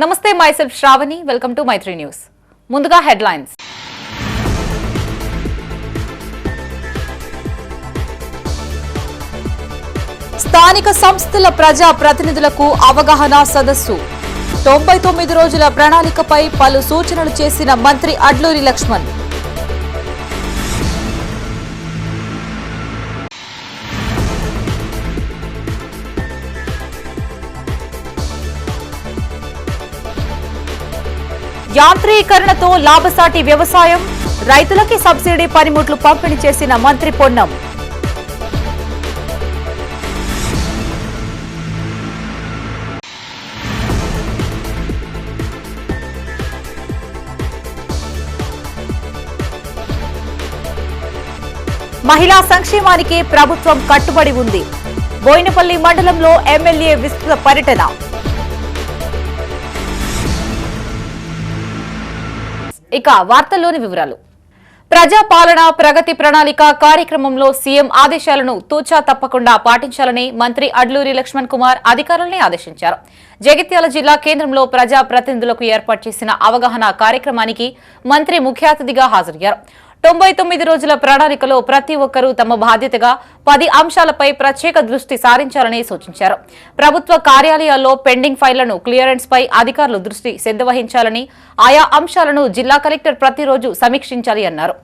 నమస్తే, myself Shravani. Welcome to Maitri news. ముందుగా headlines. స్థానిక సంస్థల ప్రజా ప్రతినిధులకు అవగాహన సదస్సు. 99 రోజుల ప్రణాళికపై పలు సూచనలు చేసిన మంత్రి అడ్లూరి లక్ష్మణ్. యాంత్రీకరణతో లాభసాటి వ్యవసాయం, రైతులకి సబ్సిడీ పనిముట్లు పంపిణీ చేసిన మంత్రి పొన్నం. మహిళా సంక్షేమానికి ప్రభుత్వం కట్టుబడి ఉంది. బోయినపల్లి మండలంలో ఎమ్మెల్యే విస్తృత పర్యటన. ఇక వార్తల్లోని వివరాలు. ప్రజాపాలన ప్రగతి ప్రణాళిక కార్యక్రమంలో సీఎం ఆదేశాలను తూచా తప్పకుండా పాటించాలని మంత్రి అడ్లూరి లక్ష్మణ్ కుమార్ అధికారులను ఆదేశించారు. జగిత్యాల జిల్లా కేంద్రంలో ప్రజా ప్రతినిధులకు ఏర్పాటు చేసిన అవగాహన కార్యక్రమానికి మంత్రి ముఖ్య అతిథిగా హాజరయ్యారు. 99 రోజుల ప్రణాళికలో ప్రతి ఒక్కరూ తమ బాధ్యతగా 10 అంశాలపై ప్రత్యేక దృష్టి సారించాలని సూచించారు. ప్రభుత్వ కార్యాలయాల్లో పెండింగ్ ఫైళ్లను క్లియరెన్స్ పై అధికారులు దృష్టి వహించాలని, ఆయా అంశాలను జిల్లా కలెక్టర్ ప్రతిరోజు సమీక్షించాలి అన్నారు.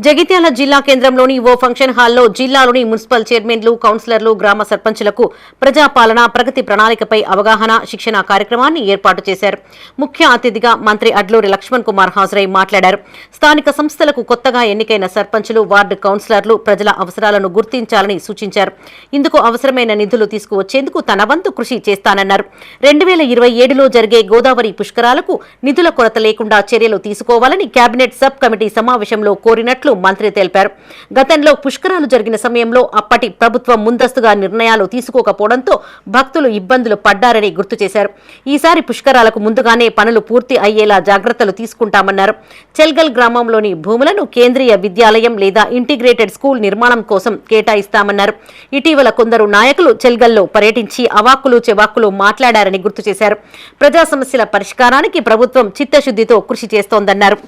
జగిత్యాల జిల్లా కేంద్రంలోని ఓ ఫంక్షన్ హాల్లో జిల్లాలోని మున్సిపల్ చైర్మన్లు, కౌన్సిలర్లు, గ్రామ సర్పంచులకు ప్రజాపాలన ప్రగతి ప్రణాళికపై అవగాహన శిక్షణ కార్యక్రమాన్ని ఏర్పాటు చేశారు. ముఖ్య అతిథిగా మంత్రి అడ్లూరి లక్ష్మణ్ కుమార్ హాజరై మాట్లాడారు. స్థానిక సంస్థలకు కొత్తగా ఎన్నికైన సర్పంచులు, వార్డు కౌన్సిలర్లు ప్రజల అవసరాలను గుర్తించాలని సూచించారు. ఇందుకు అవసరమైన నిధులు తీసుకువచ్చేందుకు తన వంతు కృషి చేస్తానన్నారు. 2027లో జరిగే గోదావరి పుష్కరాలకు నిధుల కొరత లేకుండా చర్యలు తీసుకోవాలని కేబినెట్ సబ్ కమిటీ సమావేశంలో కోరినట్లు మంత్రి తెలిపారు. గతంలో పుష్కరాలు జరిగిన సమయంలో అప్పటి ప్రభుత్వం ముందస్తుగా నిర్ణయాలు తీసుకోకపోవడంతో భక్తులు ఇబ్బందులు పడ్డారని గుర్తు చేశారు. ఈసారి పుష్కరాలకు ముందుగానే పనులు పూర్తి అయ్యేలా జాగ్రత్తలు తీసుకుంటామన్నారు. చెల్గల్ గ్రామంలోని భూములను కేంద్రీయ విద్యాలయం లేదా ఇంటిగ్రేటెడ్ స్కూల్ నిర్మాణం కోసం కేటాయిస్తామన్నారు. ఇటీవల కొందరు నాయకులు చెల్గల్లో పర్యటించి అవాక్కులు చెవాక్కులు మాట్లాడారని గుర్తు చేశారు. ప్రజా సమస్యల పరిష్కారానికి ప్రభుత్వం చిత్తశుద్దితో కృషి చేస్తోందన్నారు.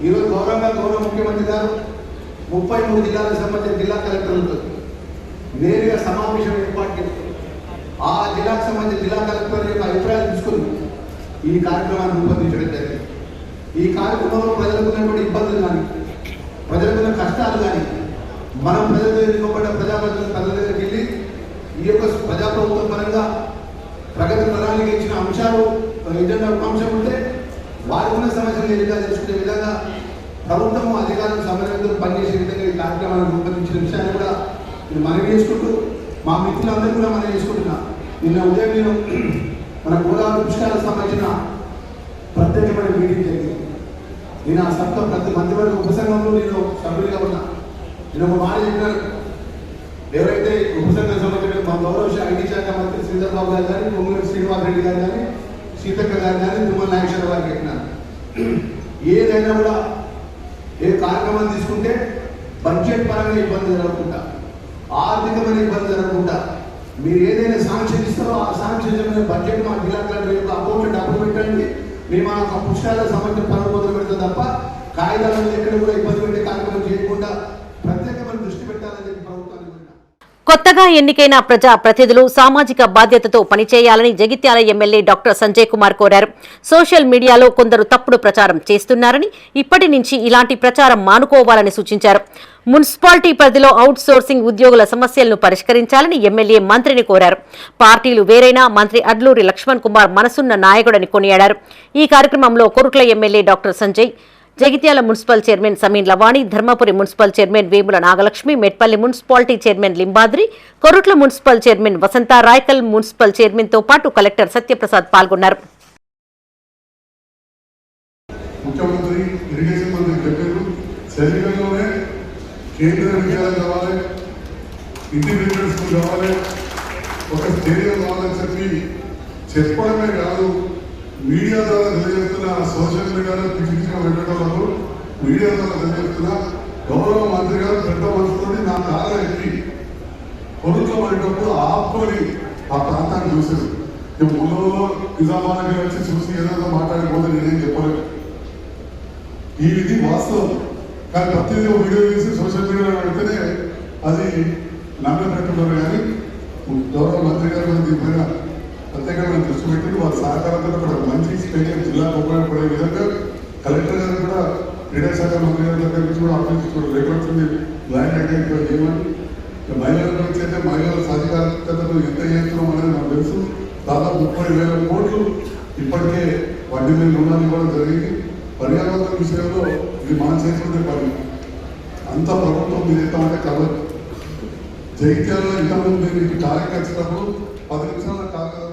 ఈరోజు గౌరవ ముఖ్యమంత్రి గారు 33 జిల్లాలకు సంబంధించిన జిల్లా కలెక్టర్లతో నేరుగా సమావేశం ఏర్పాటు చేస్తారు. ఆ జిల్లాకు సంబంధించిన జిల్లా కలెక్టర్ యొక్క అభిప్రాయాలు తీసుకుని ఈ కార్యక్రమాన్ని రూపొందించడం జరిగింది. ఈ కార్యక్రమంలో ప్రజలకు ఉన్నటువంటి ఇబ్బందులు కానీ, ప్రజలకు ఉన్న కష్టాలు కానీ, మనం ప్రజలతో ఎన్నుకోబడ్డ ప్రజాప్రతినిధుల ప్రజల దగ్గరికి వెళ్ళి ఈ యొక్క ప్రజాప్రభుత్వం పరంగా ప్రగతి ప్రణాళిక ఇచ్చిన అంశాలు ఎజెండా అంశం ఉంటే వారికి ఉన్న సమస్యలు నేరుగా తెలుసుకునే విధంగా ప్రభుత్వం అధికారులు సమన్వయంతో పనిచేసే విధంగా ఈ కార్యక్రమాన్ని రూపొందించిన విషయాన్ని కూడా నేను మనవి చేసుకుంటూ మా మిత్రులందరూ కూడా మనం చేసుకుంటున్నా. నిన్న ఉదయం నేను మన గోదావరి పుష్కరాలకు సంబంధించిన ప్రత్యేకమైన మీటింగ్ జరిగింది. నేను ఆ సభలో ప్రతి మంత్రివర్గ ఉపసంఘంలో నేను సభ్యులుగా ఉన్నా. నేను ఒక మాట చెప్పినాను. ఎవరైతే ఉపసంఘం సంబంధించిన మా గౌరవ ఐటీ శాఖ మంత్రి శ్రీధర్ బాబు గారు కానీ, పొంగులేటి శ్రీనివాస్ రెడ్డి గారు కానీ, సీతక్క గారు కానీ, తుమ్మల నాగేశ్వర గారికి చెప్పినాను. ఏదైనా కూడా ఏ కార్యక్రమం తీసుకుంటే బడ్జెట్ పరంగా ఇబ్బంది జరగకుండా, ఆర్థికమైన ఇబ్బంది జరగకుండా మీరు ఏదైనా శాంక్షన్ ఇస్తారో ఆ శాంక్షన్ బడ్జెట్ మా జిల్లా కలెక్టర్ యొక్క అకౌంట్లో డబ్బులు పెట్టండి. మేము ఆ పుష్కరాలకు సంబంధించిన పనులు మొదలు పెడతాం తప్ప కాగితాలను ఎక్కడ కూడా ఇబ్బంది పెట్టే కార్యక్రమం చేయకుండా ప్రత్యేకమైన దృష్టి పెట్టాలని చెప్పి ప్రభుత్వాన్ని. కొత్తగా ఎన్నికైన ప్రజా ప్రతినిధులు సామాజిక బాధ్యతతో పనిచేయాలని జగిత్యాల ఎమ్మెల్యే డాక్టర్ సంజయ్ కుమార్ కోరారు. సోషల్ మీడియాలో కొందరు తప్పుడు ప్రచారం చేస్తున్నారని, ఇప్పటి నుంచి ఇలాంటి ప్రచారం మానుకోవాలని సూచించారు. మున్సిపాలిటీ పరిధిలో అవుట్ సోర్సింగ్ ఉద్యోగుల సమస్యలను పరిష్కరించాలని ఎమ్మెల్యే మంత్రిని కోరారు. పార్టీలు వేరైనా మంత్రి అడ్లూరి లక్ష్మణ్ కుమార్ మనసున్న నాయకుడని కొనియాడారు. ఈ కార్యక్రమంలో Korutla MLA doctor Sanjay, Jagtial municipal chairman Sameen Lavani, Dharmapuri municipal chairman Vemula Nagalakshmi, Metpally municipality chairman Limbadri, Korutla municipal chairman Vasantha, Raikal municipal chairman తో పాటు కలెక్టర్ సత్యప్రసాద్ పాల్గొన్నారు. చెప్పడమే కాదు, మీడియా ద్వారా తెలియజేస్తున్న, సోషల్ మీడియాలో పిచ్చిగా పెట్టడంలో మీడియా ద్వారా తెలియజేస్తున్న గౌరవ మంత్రి గారు పెద్ద మనసుతోటి నా కాలం ఎక్కి కొడుకు పడేటప్పుడు ఆపుకొని ఆ ప్రాంతాన్ని చూశారు. ఊళ్ళో నిజామాబాద్కి వచ్చి చూసి ఏదైనా మాట్లాడిపోతే నేనేం చెప్పలేదు. ఇది వాస్తవం. కానీ ప్రతిదీ వీడియో తీసి సోషల్ మీడియాలో పెడితేనే అది నమ్మేటట్టున్నారు. కానీ గౌరవ మంత్రి గారు దీనిపైన ప్రత్యేకమైన దృష్టి పెట్టి వారి సహకారంతో కూడా మంచి స్టేడియం జిల్లాకు ఉపయోగపడే విధంగా కలెక్టర్ గారు కూడా క్రీడా శాఖ మంత్రి గారి దగ్గర నుంచి కూడా ఆలోచించుకోవడం రేపడుతుంది. ల్యాండ్ అటెండ్ చేయమని మహిళల గురించి అయితే మహిళల సాధికారికతను ఎంత చేస్తున్నాం అనేది నాకు తెలుసు. దాదాపు 30,000 కోట్లు ఇప్పటికే వడ్డీ మీద రుణాలు ఇవ్వడం జరిగింది. పర్యావరణ విషయంలో ఇది మనం చేస్తుంటే పని అంత ప్రభుత్వం మీద ఎత్తామంటే కలదు. జగిత్యాలలో ఇంతకుముందు మీరు కార్యక్రమం వచ్చినప్పుడు 10 నిమిషాల కార్యక్రమం.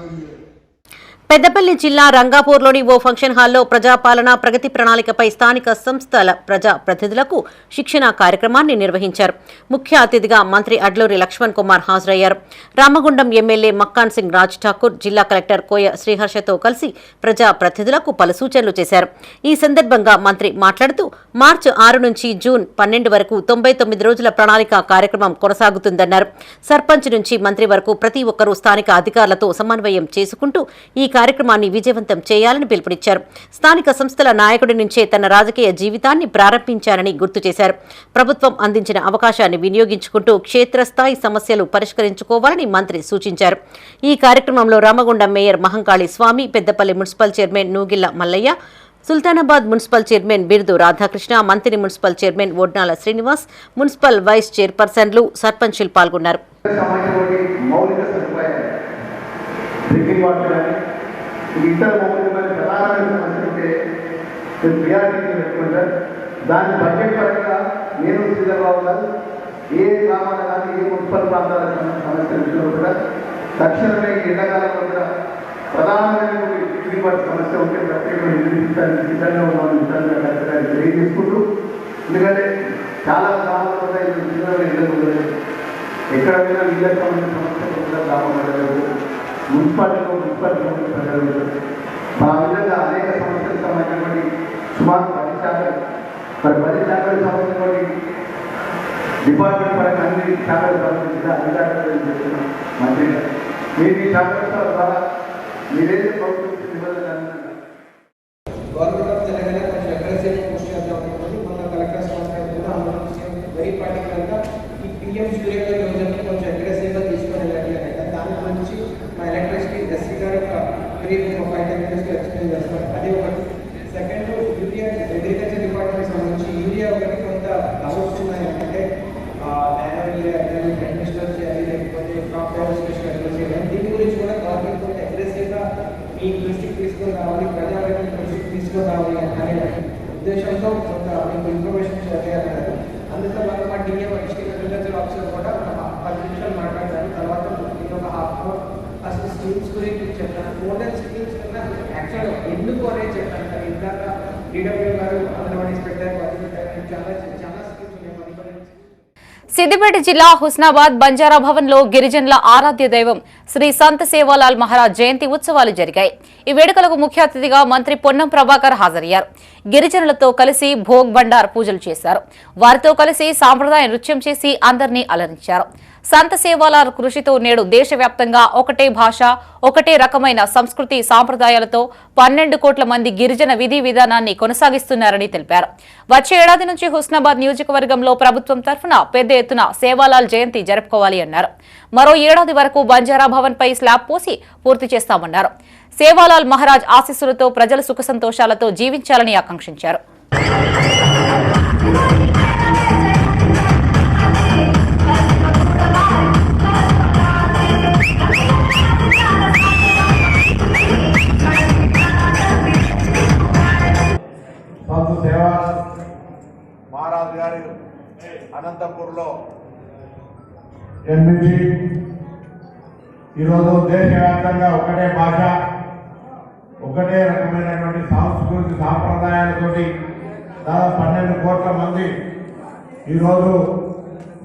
పెద్దపల్లి జిల్లా రంగాపూర్లోని ఓ ఫంక్షన్ హాల్లో ప్రజాపాలన ప్రగతి ప్రణాళికపై స్థానిక సంస్థల ప్రజా ప్రతినిధులకు శిక్షణ కార్యక్రమాన్ని నిర్వహించారు. ముఖ్య అతిథిగా మంత్రి అడ్లూరి లక్ష్మణ్ కుమార్ హాజరయ్యారు. రామగుండం ఎమ్మెల్యే మక్కాన్ సింగ్ రాజ్ ఠాకూర్, జిల్లా కలెక్టర్ కోయ శ్రీహర్షతో కలిసి ప్రజా ప్రతినిధులకు పలు సూచనలు చేశారు. ఈ సందర్భంగా మంత్రి మాట్లాడుతూ మార్చి 6 నుంచి జూన్ 12 వరకు 99 రోజుల ప్రణాళిక కార్యక్రమం కొనసాగుతుందన్నారు. సర్పంచ్ నుంచి మంత్రి వరకు ప్రతి ఒక్కరూ స్థానిక అధికారులతో సమన్వయం చేసుకుంటూ ఈ కార్యక్రమాన్ని విజయవంతం చేయాలని పిలుపునిచ్చారు. స్థానిక సంస్థల నాయకుడి నుంచే తన రాజకీయ జీవితాన్ని ప్రారంభించారని గుర్తు చేశారు. ప్రభుత్వం అందించిన అవకాశాన్ని వినియోగించుకుంటూ క్షేత్రస్థాయి సమస్యలు పరిష్కరించుకోవాలని మంత్రి సూచించారు. ఈ కార్యక్రమంలో Ramagundam mayor Mahankali Swamy, Peddapalli municipal chairman Nugilla Mallaiah, Sultanabad municipal chairman Birdu Radhakrishna, మంత్రి municipal chairman Vadnala Srinivas, municipal vice చైర్పర్సన్లు, సర్పంచ్లు పాల్గొన్నారు. ఇతర మౌలికమైన ప్రధానమైన సమస్య ఉంటే ప్రియారిటీ పెట్టుకుంటారు. దాని బడ్జెట్ పరంగా నేను శ్రీధర్బాబు గారు ఏ గ్రామాల కానీ ఏ మున్సిపల్ ప్రాంతాల సమస్య విషయంలో కూడా తక్షణమే ఎండాకాలంలో కూడా ప్రధానమైన సమస్య ఉంటే ప్రత్యేకంగా నిర్మించడానికి సిద్ధంగా ఉన్నామని తెలియజేసుకుంటూ, ఎందుకంటే చాలా గ్రామాల్లో కూడా ఇళ్ళు ఎక్కడ పోయినా నీళ్ళ సమస్యలు కూడా గ్రామం మున్సిపాలిటీలో ప్రజలు ఆ విధంగా అనేక సమస్యలకు సంబంధించినటువంటి సుమారు 10 శాఖలకు సంబంధించినటువంటి డిపార్ట్మెంట్ పరంగా అన్ని శాఖలకు సంబంధించిన అధికారులు చేస్తున్నాం. మంత్రిగా మీరు ఈ శాఖల ద్వారా మీరేదో ప్రభుత్వం గవర్నమెంట్ ఆఫ్ తెలంగాణ కొంచెం అగ్రెసివ్ పోస్ట్ చేద్దాం అనుకుంటుంది. మన కలెక్టర్స్ మాట్లాడుతున్నా వెరీ పర్టికులర్గా ఈ పిఎం సూర్యఘర్ యోజనని కొంచెం అగ్రెసివ్గా తీసుకొని వెళ్ళాలి అనేది దాని గురించి మా ఎలక్ట్రిసిటీ ఎస్సీ గారు ఒక 5-10 minutes ఎక్స్ప్లెయిన్ చేస్తారు. అది ఒకటి. సెకండ్, యూరియా అగ్రికల్చర్ డిపార్ట్మెంట్ సంబంధించి యూరియా ఒకటి కొంత డౌట్స్ ఉన్నాయి. అంటే నానో యూరియా అడ్మినిస్టర్ చేయాలి, లేకపోతే క్రాప్ డెవలప్మెంట్ అడ్మినిస్టర్ చేయాలి. దీని గురించి కూడా గవర్నమెంట్ కొంత అగ్రెసివ్గా మీ దృష్టికి తీసుకొని రావాలి, ప్రజావేదిక దృష్టికి తీసుకొని రావాలి అనే ఉద్దేశంతో కొంత మీకు ఇన్ఫర్మేషన్ షేర్ చేయాలన్నారు. అందుకే మనం మా డిఎం అగ్రికల్చర్ ఆఫీసర్ కూడా 10 నిమిషాలు మాట్లాడతారు. తర్వాత నేను ఒక ½ అవర్ అసలు స్కీమ్స్ గురించి చెప్తాను. మోడల్ స్కీమ్స్ కన్నా యాక్చువల్గా ఎందుకు అనేది చెప్తాను. కానీ ఇందాక డిడబ్ల్యూ గారు అంగన్వాడీస్ పెట్టారు, అది పెట్టారు, చాలా స్కీమ్స్ ఉన్నాయి. సిద్దిపేట జిల్లా హుస్నాబాద్ బంజారా భవన్ లో గిరిజనుల ఆరాధ్య దైవం శ్రీ సంత్ సేవాలాల్ మహారాజ్ జయంతి ఉత్సవాలు జరిగాయి. ఈ వేడుకలకు ముఖ్య అతిథిగా మంత్రి పొన్నం ప్రభాకర్ హాజరయ్యారు. గిరిజనులతో కలిసి భోగ్ బండార్ పూజలు చేశారు. వారితో కలిసి సాంప్రదాయ నృత్యం చేసి అందరినీ అలరించారు. సంత్ సేవాలాల్ కృషితో నేడు దేశవ్యాప్తంగా ఒకటే భాష, ఒకటే రకమైన సంస్కృతి సాంప్రదాయాలతో 12 కోట్ల మంది గిరిజన విధి విధానాన్ని కొనసాగిస్తున్నారని తెలిపారు. వచ్చే ఏడాది నుంచి హుస్నాబాద్ నియోజకవర్గంలో ప్రభుత్వం తరఫున పెద్ద ఎత్తున సేవాలాల్ జయంతి జరుపుకోవాలి అన్నారు. మరో ఏడాది వరకు బంజారా భవన్ పై స్లాబ్ పోసి పూర్తి చేస్తామన్నారు. సేవాలాల్ మహారాజ్ ఆశీస్సులతో ప్రజలు సుఖ సంతోషాలతో జీవించాలని ఆకాంక్షించారు. మహారాజు గారు అనంతపూర్లో జన్మించి ఈరోజు దేశవ్యాప్తంగా ఒకటే భాష, ఒకటే రకమైనటువంటి సాంస్కృతిక సాంప్రదాయాలతోటి దాదాపు 12 కోట్ల మంది ఈరోజు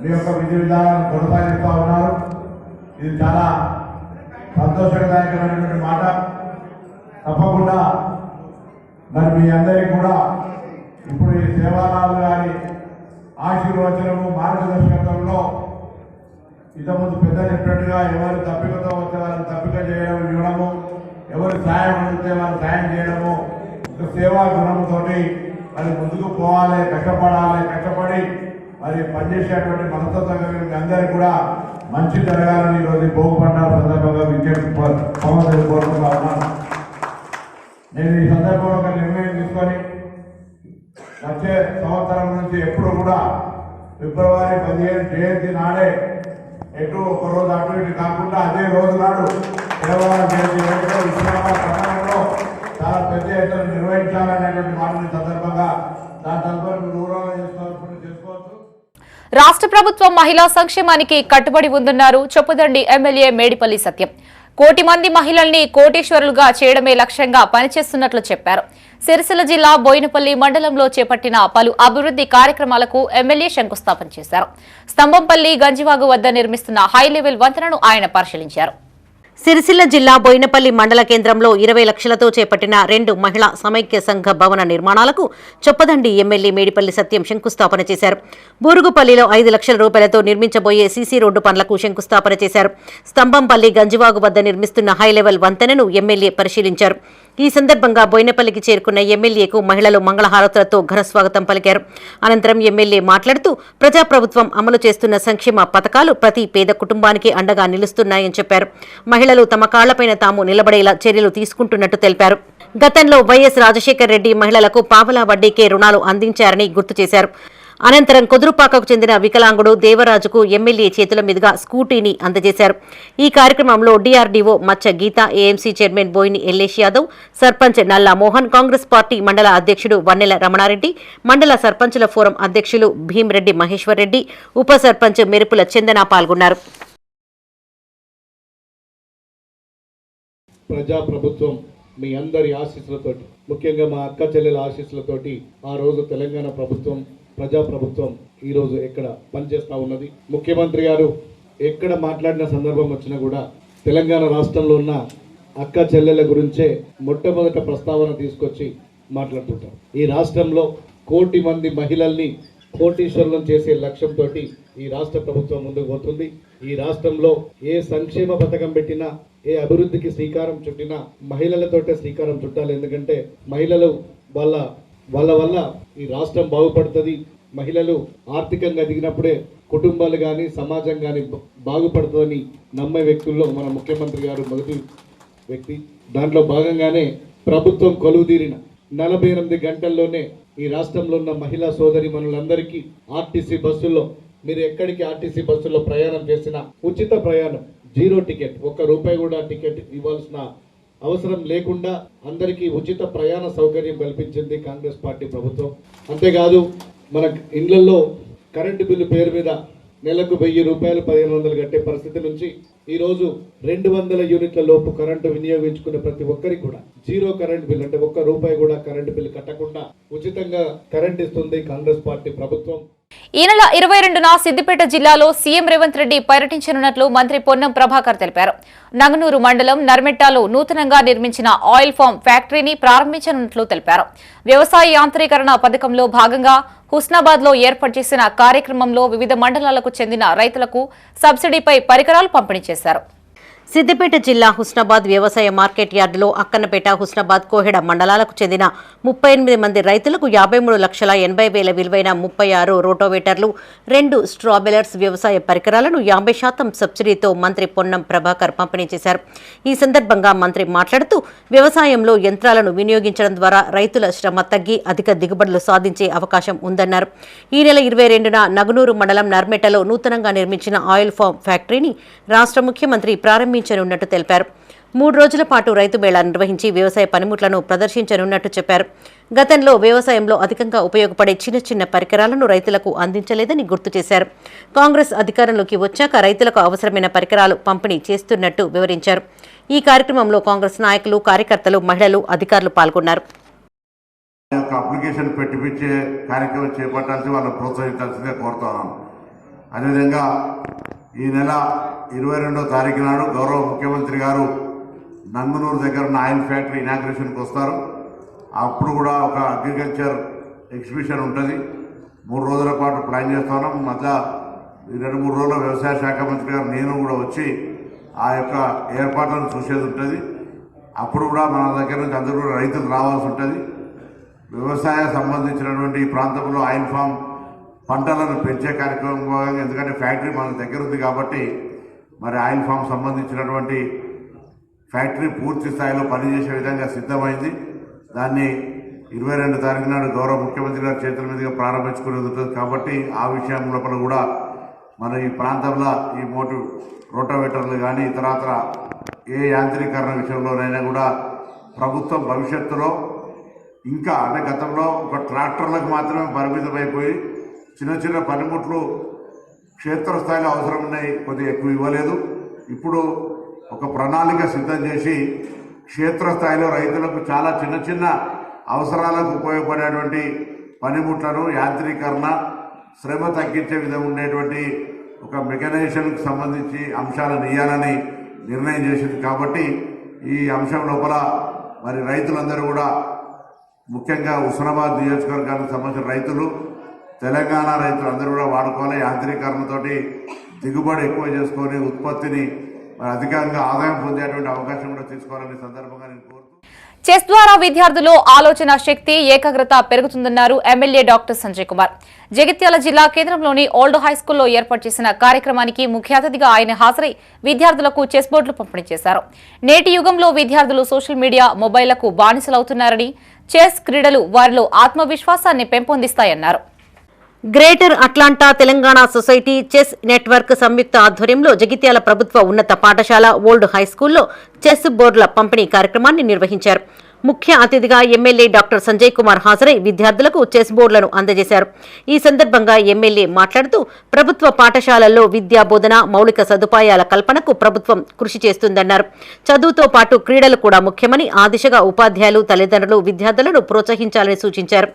మీ యొక్క విధి విధానాలను కొనసాగిస్తూ ఉన్నారు. ఇది చాలా సంతోషదాయకమైనటువంటి మాట. తప్పకుండా మరి మీ అందరికీ కూడా ఇప్పుడు ఈ సేవాలాల్ గారి ఆశీర్వచనము మార్గదర్శకత్వంలో ఇంతకుముందు పెద్దలు చెప్పినట్టుగా ఎవరు తప్పికతో వస్తే వాళ్ళని తప్పిక చేయడం ఇవ్వడము, ఎవరు సాయం అడిగితే వాళ్ళు సాయం చేయడము, ఒక సేవా గుణంతోటి మరి ముందుకు పోవాలి, కష్టపడి మరి పనిచేసేటువంటి మనస్తత్వం కలిగిన అందరికీ కూడా మంచి జరగాలని ఈరోజు భోగి పండుగ సందర్భంగా విజ్ఞప్తి కోరుకుంటా ఉన్నాను. నేను ఈ సందర్భంలో ఒక నిర్ణయం తీసుకొని వచ్చే సంవత్సరం నుంచి ఎప్పుడు కూడా ఫిబ్రవరి 15 జయంతి నాడే ఎటు ఒక రోజు అటు ఇటు కాకుండా అదే రోజు నాడు దేవాలయ జయంతి వేడుకలు హుస్నాబాద్ పట్టణంలో చాలా పెద్ద ఎత్తున నిర్వహించాలనేటువంటి మాటని సందర్భంగా దాని తదుపరి దూరంలో చేసుకోవచ్చు. రాష్ట్ర ప్రభుత్వం మహిళా సంక్షేమానికి కట్టుబడి ఉందన్నారు చొప్పదండి ఎమ్మెల్యే మేడిపల్లి సత్యం. 1 కోటి మంది మహిళల్ని కోటీశ్వరులుగా చేయడమే లక్ష్యంగా పనిచేస్తున్నట్లు చెప్పారు. సిరిసిల్ల జిల్లా బోయినపల్లి మండలంలో చేపట్టిన పలు అభివృద్ధి కార్యక్రమాలకు ఎమ్మెల్యే శంకుస్థాపన చేశారు. స్తంభంపల్లి గంజివాగు వద్ద నిర్మిస్తున్న హై లెవెల్ వంతెనను ఆయన పరిశీలించారు. సిరిసిల్ల జిల్లా బోయినపల్లి మండల కేంద్రంలో 20 లక్షలతో చేపట్టిన 2 మహిళా సమైక్య సంఘ భవన నిర్మాణాలకు చొప్పదండి ఎమ్మెల్యే మేడిపల్లి సత్యం శంకుస్థాపన చేశారు. బూరుగుపల్లిలో 5 లక్షల రూపాయలతో నిర్మించబోయే సీసీ రోడ్డు పనులకు శంకుస్థాపన చేశారు. స్తంభంపల్లి గంజివాగు వద్ద నిర్మిస్తున్న హై లెవెల్ వంతెనను ఎమ్మెల్యే పరిశీలించారు. ఈ సందర్భంగా బోయినపల్లికి చేరుకున్న ఎమ్మెల్యేకు మహిళలు మంగళహారతులతో ఘన స్వాగతం పలికారు. అనంతరం ఎమ్మెల్యే మాట్లాడుతూ ప్రజాప్రభుత్వం అమలు చేస్తున్న సంక్షేమ పథకాలు ప్రతి పేద కుటుంబానికి అండగా నిలుస్తున్నాయని చెప్పారు. మహిళలు తమ కాళ్లపైన తాము నిలబడేలా చర్యలు తీసుకుంటున్నట్టు తెలిపారు. గతంలో వైఎస్ రాజశేఖర్ రెడ్డి మహిళలకు పావలా వడ్డీకే రుణాలు అందించారని గుర్తు చేశారు. అనంతరం కుదురుపాకకు చెందిన వికలాంగుడు దేవరాజుకు ఎమ్మెల్యే చేతుల మీదుగా స్కూటీని అందజేశారు. ఈ కార్యక్రమంలో డీఆర్డీఓ మచ్చ గీత, ఏఎంసీ చైర్మన్ బోయిని ఎల్లేష్ యాదవ్, సర్పంచ్ నల్లా మోహన్, కాంగ్రెస్ పార్టీ మండల అధ్యక్షుడు వన్నెల రమణారెడ్డి, మండల సర్పంచుల ఫోరం అధ్యక్షులు భీమిరెడ్డి మహేశ్వర్ రెడ్డి, ఉప సర్పంచ్ మెరుపుల చందన పాల్గొన్నారు. ప్రజాప్రభుత్వం మీ అందరి ఆశీస్సులతోటి, ముఖ్యంగా మా అక్క చెల్లెల ఆశీస్సులతోటి ఆ రోజు తెలంగాణ ప్రభుత్వం ప్రజాప్రభుత్వం ఈరోజు ఎక్కడ పనిచేస్తూ ఉన్నది. ముఖ్యమంత్రి గారు ఎక్కడ మాట్లాడిన సందర్భం వచ్చినా కూడా తెలంగాణ రాష్ట్రంలో ఉన్న అక్క చెల్లెల గురించే మొట్టమొదట ప్రస్తావన తీసుకొచ్చి మాట్లాడుతుంటారు. ఈ రాష్ట్రంలో 1 కోటి మంది మహిళల్ని కోటీశ్వరులను చేసే లక్ష్యంతో ఈ రాష్ట్ర ప్రభుత్వం ముందుకు పోతుంది. ఈ రాష్ట్రంలో ఏ సంక్షేమ పథకం పెట్టినా, ఏ అభివృద్ధికి శ్రీకారం చుట్టినా మహిళలతోటే శ్రీకారం చుట్టాలి. ఎందుకంటే మహిళలు వాళ్ళ వల్ల ఈ రాష్ట్రం బాగుపడుతుంది. మహిళలు ఆర్థికంగా ఎదిగినప్పుడే కుటుంబాలు కానీ సమాజం కానీ బాగుపడుతుందని నమ్మే వ్యక్తుల్లో మన ముఖ్యమంత్రి గారు మొదటి వ్యక్తి. దాంట్లో భాగంగానే ప్రభుత్వం కొలువుదీరిన 48 గంటల్లోనే ఈ రాష్ట్రంలో ఉన్న మహిళా సోదరి మనులందరికీ ఆర్టీసీ బస్సుల్లో, మీరు ఎక్కడికి ఆర్టీసీ బస్సుల్లో ప్రయాణం చేసినా ఉచిత ప్రయాణం, 0 టికెట్, ₹1 కూడా టికెట్ ఇవ్వాల్సిన అవసరం లేకుండా అందరికీ ఉచిత ప్రయాణ సౌకర్యం కల్పించింది కాంగ్రెస్ పార్టీ ప్రభుత్వం. అంతేకాదు మన ఇళ్లలో కరెంటు బిల్లు పేరు మీద నెలకు ₹1000 1500 కట్టే పరిస్థితి నుంచి ఈరోజు 200 యూనిట్ల లోపు కరెంటు వినియోగించుకునే ప్రతి ఒక్కరికి కూడా 0 కరెంట్ బిల్, అంటే ₹1 కూడా కరెంటు బిల్లు కట్టకుండా ఉచితంగా కరెంట్ ఇస్తుంది కాంగ్రెస్ పార్టీ ప్రభుత్వం. ఈ నెల 22న సిద్దిపేట జిల్లాలో సీఎం రేవంత్ రెడ్డి పర్యటించనున్నట్లు మంత్రి పొన్నం ప్రభాకర్ తెలిపారు. నంగనూరు మండలం నర్మెట్టాలో నూతనంగా నిర్మించిన ఆయిల్ ఫామ్ ఫ్యాక్టరీని ప్రారంభించనున్నట్లు తెలిపారు. వ్యవసాయ యాంత్రీకరణ పథకంలో భాగంగా హుస్నాబాద్ లో ఏర్పాటు చేసిన కార్యక్రమంలో వివిధ మండలాలకు చెందిన రైతులకు సబ్సిడీపై పరికరాలు పంపిణీ చేశారు. సిద్దిపేట జిల్లా హుస్నాబాద్ వ్యవసాయ మార్కెట్ యార్డులో అక్కన్నపేట, హుస్నాబాద్, కోహెడ మండలాలకు చెందిన 38 మంది రైతులకు 53,80,000 విలువైన 36 రోటోవేటర్లు, 2 స్ట్రాబెలర్స్ వ్యవసాయ పరికరాలను 50% సబ్సిడీతో మంత్రి పొన్నం ప్రభాకర్ పంపిణీ చేశారు. ఈ సందర్భంగా మంత్రి మాట్లాడుతూ వ్యవసాయంలో యంత్రాలను వినియోగించడం ద్వారా రైతుల శ్రమ తగ్గి అధిక దిగుబడులు సాధించే అవకాశం ఉందన్నారు. ఈ నెల 22న నగనూరు మండలం నర్మెటలో నూతనంగా నిర్మించిన ఆయిల్ ఫామ్ ఫ్యాక్టరీని రాష్ట్ర ముఖ్యమంత్రి ప్రారంభించనున్నట్టు తెలిపారు. 3 రోజుల పాటు రైతు మేళా నిర్వహించి వ్యవసాయ పనిముట్లను ప్రదర్శించనున్నట్టు చెప్పారు. గతంలో వ్యవసాయంలో అధికంగా ఉపయోగపడే చిన్న పరికరాలను రైతులకు అందించలేదని గుర్తు చేశారు. కాంగ్రెస్ అధికారంలోకి వచ్చాక రైతులకు అవసరమైన పరికరాలు పంపిణీ చేస్తున్నట్టు వివరించారు. ఈ కార్యక్రమంలో కాంగ్రెస్ నాయకులు, కార్యకర్తలు, మహిళలు, అధికారులు పాల్గొన్నారు. అప్లికేషన్ పెట్టించే కార్యక్రమం చేపట్టాల్సి వాళ్ళని ప్రోత్సహించాల్సిందే కోరుతున్నాను. అదేవిధంగా ఈ నెల 22వ తారీఖు నాడు గౌరవ ముఖ్యమంత్రి గారు నంగనూరు దగ్గర ఉన్న ఆయిల్ ఫ్యాక్టరీ ఇనాగ్రేషన్కి వస్తారు. అప్పుడు కూడా ఒక అగ్రికల్చర్ ఎగ్జిబిషన్ ఉంటుంది. 3 రోజుల పాటు ప్లాన్ చేస్తున్నాం. మధ్య ఈ 2-3 రోజుల్లో వ్యవసాయ శాఖ మంత్రి గారు నేను కూడా వచ్చి ఆ యొక్క ఏర్పాట్లను చూసేది ఉంటుంది. అప్పుడు కూడా మన దగ్గర నుంచి అందరూ కూడా రైతులు రావాల్సి ఉంటుంది. వ్యవసాయ సంబంధించినటువంటి ఈ ప్రాంతంలో ఆయిల్ ఫామ్ పంటలను పెంచే కార్యక్రమం భాగంగా, ఎందుకంటే ఫ్యాక్టరీ మన దగ్గర ఉంది కాబట్టి మరి ఆయిల్ ఫామ్ సంబంధించినటువంటి ఫ్యాక్టరీ పూర్తి స్థాయిలో పనిచేసే విధంగా సిద్ధమైంది. దాన్ని 22 తారీఖు నాడు గౌరవ ముఖ్యమంత్రి గారి చేతుల మీదుగా ప్రారంభించుకునేది ఉంటుంది. కాబట్టి ఆ విషయం లోపల కూడా మన ఈ ప్రాంతంలో ఈ రోటోవేటర్లు కానీ ఇతరత్ర ఏ యాంత్రీకరణ విషయంలోనైనా కూడా ప్రభుత్వం భవిష్యత్తులో ఇంకా అంటే గతంలో ఒక ట్రాక్టర్లకు మాత్రమే పరిమితమైపోయి చిన్న చిన్న పనిముట్లు క్షేత్రస్థాయిలో అవసరం ఉన్నాయి, కొద్దిగా ఎక్కువ ఇవ్వలేదు. ఇప్పుడు ఒక ప్రణాళిక సిద్ధం చేసి క్షేత్రస్థాయిలో రైతులకు చాలా చిన్న చిన్న అవసరాలకు ఉపయోగపడేటువంటి పనిముట్లను యాంత్రీకరణ శ్రమ తగ్గించే విధంగా ఉండేటువంటి ఒక మెకనైజేషన్కి సంబంధించి అంశాలను ఇవ్వాలని నిర్ణయం చేసింది. కాబట్టి ఈ అంశం లోపల మరి రైతులందరూ కూడా ముఖ్యంగా హుస్నాబాద్ నియోజకవర్గానికి సంబంధించిన రైతులు, తెలంగాణ రైతులు అందరూ కూడా వాడుకోవాలి. యాంత్రీకరణతోటి దిగుబడి ఎక్కువ చేసుకొని ఉత్పత్తిని అధికంగా ఆదాయం పొందేటువంటి అవకాశం కూడా తీసుకోవాలని సందర్భంగా నేను కోరుతున్నాను. చెస్ ద్వారా విద్యార్థుల్లో ఆలోచన శక్తి, ఏకాగ్రత పెరుగుతుందన్నారు ఎమ్మెల్యే డాక్టర్ సంజయ్ కుమార్. జగిత్యాల జిల్లా కేంద్రంలోని ఓల్డ్ హైస్కూల్లో ఏర్పాటు చేసిన కార్యక్రమానికి ముఖ్య అతిథిగా ఆయన హాజరై విద్యార్థులకు చెస్ బోర్డులు పంపిణీ చేశారు. నేటి యుగంలో విద్యార్థులు సోషల్ మీడియా, మొబైళ్లకు బానిసలవుతున్నారని, చెస్ క్రీడలు వారిలో ఆత్మవిశ్వాసాన్ని పెంపొందిస్తాయన్నారు. Greater Atlanta Telangana society chess network సంయుక్త ఆధ్వర్యంలో జగిత్యాల ప్రభుత్వ ఉన్నత పాఠశాల ఓల్డ్ హైస్కూల్లో చెస్ బోర్డుల పంపిణీ కార్యక్రమాన్ని నిర్వహించారు. ముఖ్య అతిథిగా ఎమ్మెల్యే డాక్టర్ సంజయ్ కుమార్ హాజరై విద్యార్థులకు చెస్ బోర్డులను అందజేశారు. ఈ సందర్భంగా ఎమ్మెల్యే మాట్లాడుతూ ప్రభుత్వ పాఠశాలల్లో విద్యా బోధన, మౌలిక సదుపాయాల కల్పనకు ప్రభుత్వం కృషి చేస్తుందన్నారు. చదువుతో పాటు క్రీడలు కూడా ముఖ్యమని, ఆ దిశగా ఉపాధ్యాయులు, తల్లిదండ్రులు విద్యార్థులను ప్రోత్సహించాలని సూచించారు.